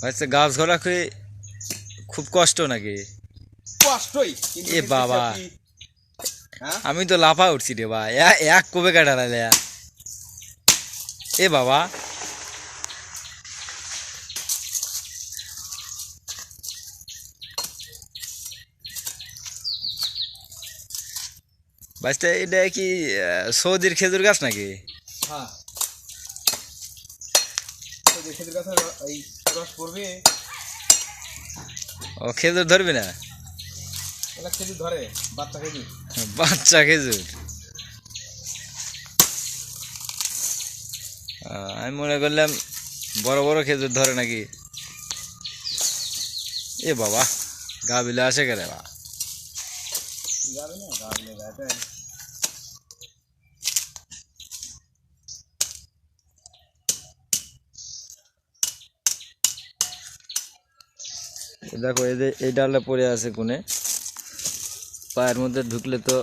আচ্ছা গাছ ঘোরা খুব কষ্ট নাকি? কষ্টই এ বাবা, হ্যাঁ আমি তো লাফা উঠছি রে ভাই, এক কবে কাটালে। এ বাবা, বাচ্চা এটা কি সৌদির খেজুর গাছ নাকি? হ্যাঁ খেজুর গাছ এই রস পড়বে। ও খেজুর ধরবি না? এটা খেজুর ধরে, বাচ্চা খেজুর। বাচ্চা খেজুর, আমি মনে করলাম বড় বড় খেজুর ধরে নাকি। এ বাবা, গা বিলে আসে গেলে বা যাবে না গাবলে গাতে। দেখো এই যে এই ডালটা পড়ে আছে কোণে, পায়ের মধ্যে ঢুকলে তো